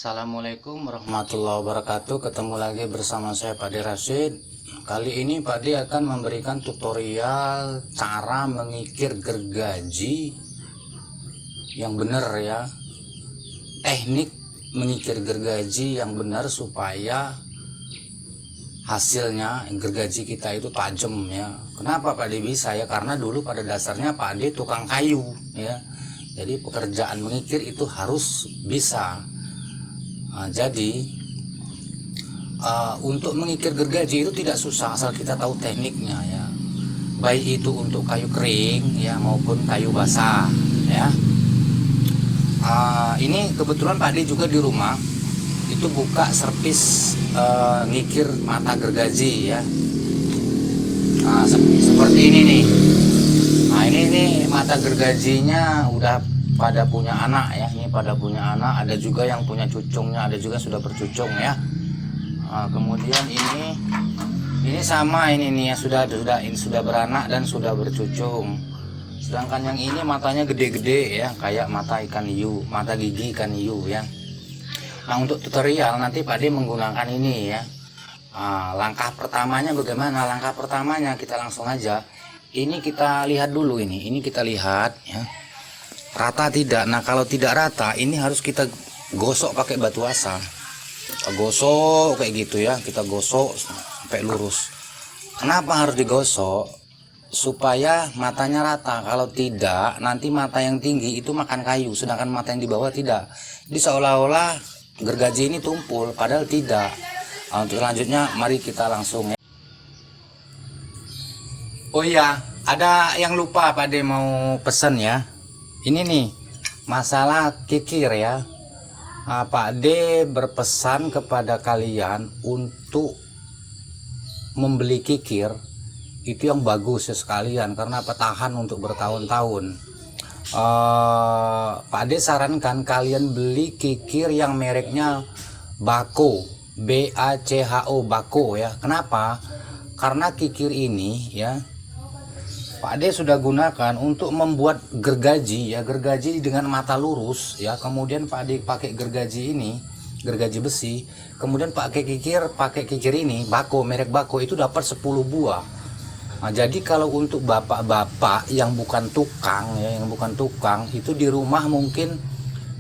Assalamualaikum warahmatullahi wabarakatuh. Ketemu lagi bersama saya Pak De Rashid. Kali ini Pak De akan memberikan tutorial cara mengikir gergaji yang benar ya. Teknik mengikir gergaji yang benar supaya hasilnya gergaji kita itu tajam ya. Kenapa Pak De bisa ya? Karena dulu pada dasarnya Pak De tukang kayu ya. Jadi pekerjaan mengikir itu harus bisa. Jadi untuk mengikir gergaji itu tidak susah asal kita tahu tekniknya ya. Baik itu untuk kayu kering ya maupun kayu basah ya. Ini kebetulan Pak De juga di rumah itu buka servis ngikir mata gergaji ya. Seperti ini nih. Nah ini nih mata gergajinya udah pada punya anak ya, ini pada punya anak, ada juga yang punya cucungnya, ada juga sudah bercucung ya. Kemudian ini sama ini nih ya, sudah beranak dan sudah bercucung. Sedangkan yang ini matanya gede-gede ya, kayak mata ikan hiu, mata gigi ikan hiu ya. Nah untuk tutorial nanti Pak De menggunakan ini ya. Langkah pertamanya bagaimana? Langkah pertamanya kita langsung aja. Ini kita lihat dulu ini kita lihat ya. Rata tidak. Nah kalau tidak rata ini harus kita gosok pakai batu asa. Kita gosok kayak gitu ya, kita gosok sampai lurus. Kenapa harus digosok? Supaya matanya rata. Kalau tidak nanti mata yang tinggi itu makan kayu, sedangkan mata yang di bawah tidak. Jadi seolah-olah gergaji ini tumpul, padahal tidak. Untuk selanjutnya mari kita langsung ya. Oh iya, ada yang lupa Pak De mau pesan ya. Ini nih masalah kikir ya. Pak De berpesan kepada kalian untuk membeli kikir itu yang bagus ya sekalian, karena tahan untuk bertahun-tahun. Pak De sarankan kalian beli kikir yang mereknya Baco, BACHO, Baco ya. Kenapa? Karena kikir ini ya Pak De sudah gunakan untuk membuat gergaji ya, gergaji dengan mata lurus ya. Kemudian Pak De pakai gergaji ini, gergaji besi. Kemudian pakai kikir ini Baco, merek Baco itu dapat 10 buah. Nah, jadi kalau untuk bapak-bapak yang bukan tukang ya, itu di rumah mungkin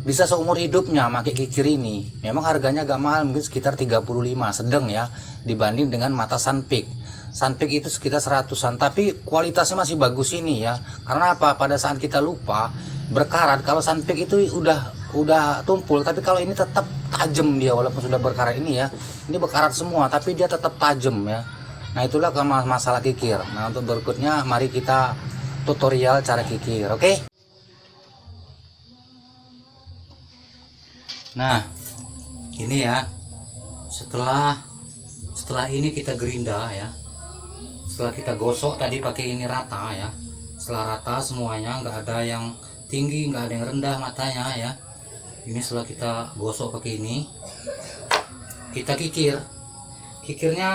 bisa seumur hidupnya pakai kikir ini. Memang harganya agak mahal, mungkin sekitar 35, sedang ya dibanding dengan mata Sunpeak. Sunpeak itu sekitar 100-an, tapi kualitasnya masih bagus ini ya. Karena apa? Pada saat kita lupa berkarat, kalau Sunpeak itu udah tumpul, tapi kalau ini tetap tajam dia walaupun sudah berkarat ini ya. Ini berkarat semua, tapi dia tetap tajam ya. Nah itulah masalah kikir. Nah untuk berikutnya mari kita tutorial cara kikir, oke? Nah ini ya, setelah ini kita gerinda ya. Setelah kita gosok tadi pakai ini rata ya, setelah rata semuanya, nggak ada yang tinggi nggak ada yang rendah matanya ya. Ini setelah kita gosok pakai ini, kita kikirnya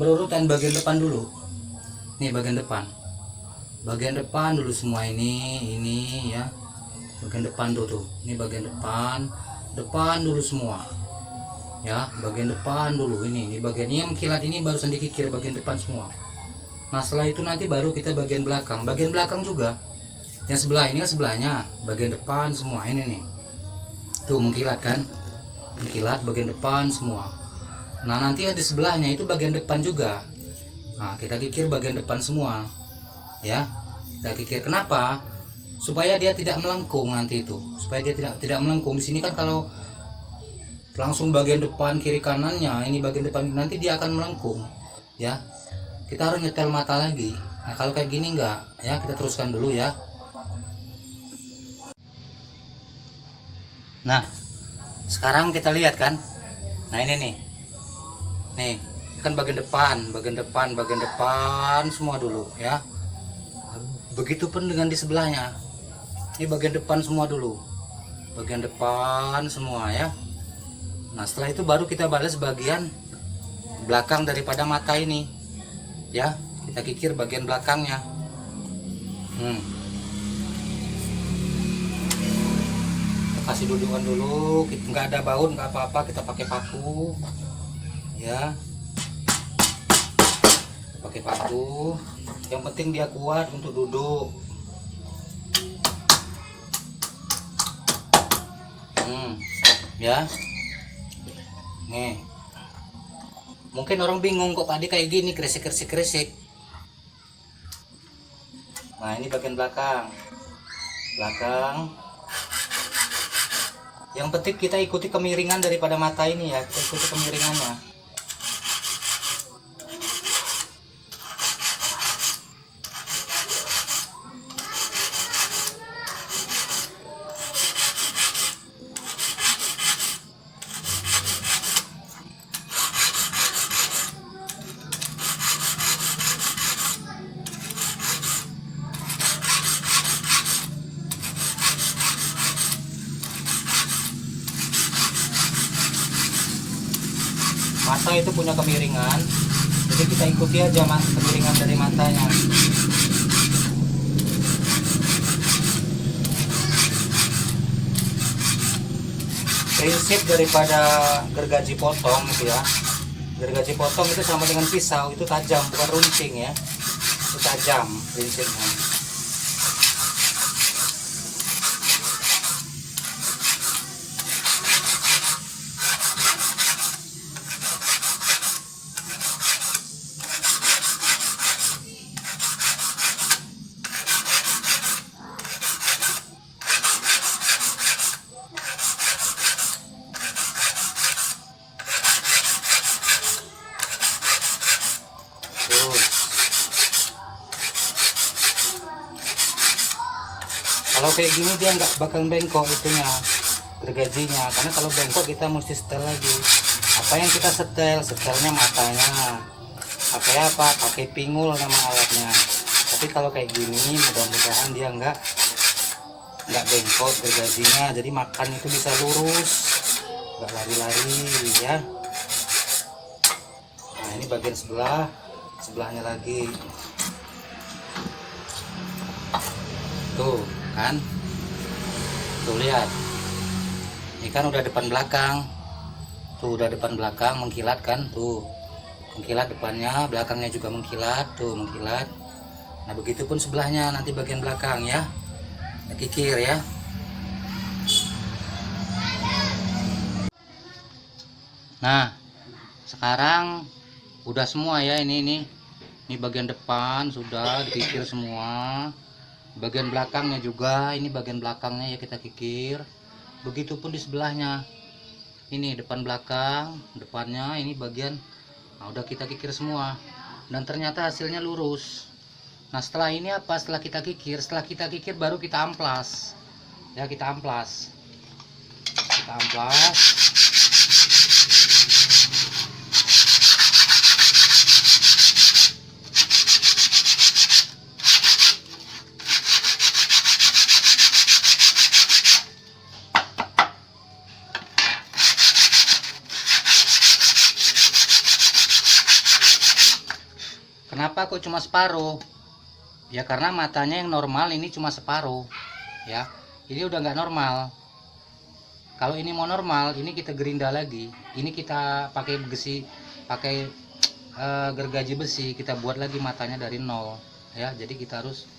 berurutan. Bagian depan dulu, nih bagian depan dulu semua ini ya, bagian depan dulu, ini bagian depan dulu semua ya, bagian depan dulu. Ini bagian yang kilat ini barusan dikikir bagian depan semua. Nah setelah itu nanti baru kita bagian belakang juga yang sebelah ini kan sebelahnya, bagian depan semua ini nih tuh mengkilat kan, mengkilat bagian depan semua. Nah nanti yang di sebelahnya itu bagian depan juga. Nah kita kikir bagian depan semua ya, kita kikir. Kenapa? Supaya dia tidak melengkung nanti itu, supaya dia tidak melengkung. Di sini kan kalau langsung bagian depan kiri kanannya, ini bagian depan nanti dia akan melengkung ya. Kita harus nyetel mata lagi. Nah kalau kayak gini enggak ya, kita teruskan dulu ya. Nah sekarang kita lihat kan, nah ini nih kan bagian depan semua dulu ya. Begitupun dengan di sebelahnya, ini bagian depan semua dulu, bagian depan semua ya. Nah setelah itu baru kita balas bagian belakang daripada mata ini ya, kita kikir bagian belakangnya. kasih dudukan dulu. Nggak ada baut nggak apa-apa, kita pakai paku ya, pakai paku. Yang penting dia kuat untuk duduk. Ya nih, mungkin orang bingung kok Pak Ade kayak gini, kresek. Nah ini bagian belakang. Yang penting kita ikuti kemiringan daripada mata ini ya, kita ikuti kemiringannya. Mata itu punya kemiringan, jadi kita ikuti aja kemiringan dari matanya. Prinsip daripada gergaji potong itu ya, gergaji potong itu sama dengan pisau, itu tajam, bukan runcing ya, itu tajam prinsipnya. Kalau kayak gini dia nggak bakal bengkok itunya, gergajinya, karena kalau bengkok kita mesti setel lagi. Apa yang kita setelnya matanya. Pakai apa? Pakai pingul nama alatnya. Tapi kalau kayak gini mudah-mudahan dia nggak bengkok gergajinya, jadi makan itu bisa lurus, nggak lari-lari ya. Nah ini bagian sebelahnya lagi tuh kan, tuh lihat, ini kan udah depan belakang, tuh udah depan belakang mengkilat kan, tuh mengkilat depannya, belakangnya juga mengkilat, tuh mengkilat. Nah begitupun sebelahnya nanti bagian belakang ya, kikir ya. Nah sekarang udah semua ya, ini bagian depan sudah dikikir semua. Bagian belakangnya juga, ini bagian belakangnya ya kita kikir. Begitupun di sebelahnya, ini depan belakang, depannya ini bagian. Nah udah kita kikir semua, dan ternyata hasilnya lurus. Nah setelah ini apa? Setelah kita kikir baru kita amplas ya, kita amplas. Kenapa kok cuma separuh? Ya karena matanya yang normal ini cuma separuh ya. Ini udah nggak normal. Kalau ini mau normal, ini kita gerinda lagi. Ini kita pakai besi, pakai gergaji besi, kita buat lagi matanya dari nol ya. Jadi kita harus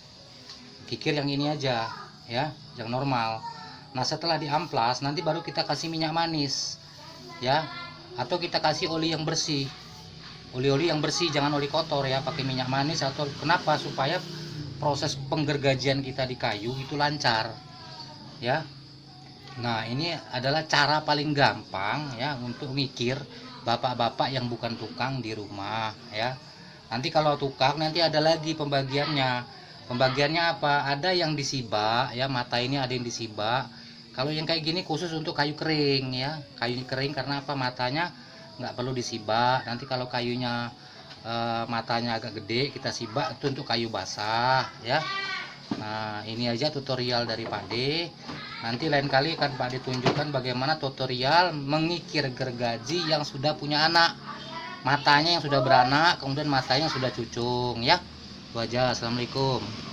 kikir yang ini aja ya, yang normal. Nah setelah diamplas nanti baru kita kasih minyak manis ya, atau kita kasih oli yang bersih. Oli-oli yang bersih, jangan oli kotor ya, pakai minyak manis. Atau kenapa? Supaya proses penggergajian kita di kayu itu lancar ya. Nah ini adalah cara paling gampang ya untuk mikir bapak-bapak yang bukan tukang di rumah ya. Nanti kalau tukang nanti ada lagi pembagiannya apa? Ada yang disibak ya, mata ini ada yang disibak. Kalau yang kayak gini khusus untuk kayu kering ya, kayu kering. Karena apa? Matanya nggak perlu disibak. Nanti kalau kayunya matanya agak gede, kita sibak itu untuk kayu basah ya. Nah ini aja tutorial dari Pak Ade. Nanti lain kali akan Pak Ade tunjukkan bagaimana tutorial mengikir gergaji yang sudah punya anak, matanya yang sudah beranak, kemudian matanya yang sudah cucung ya. Itu aja. Assalamualaikum.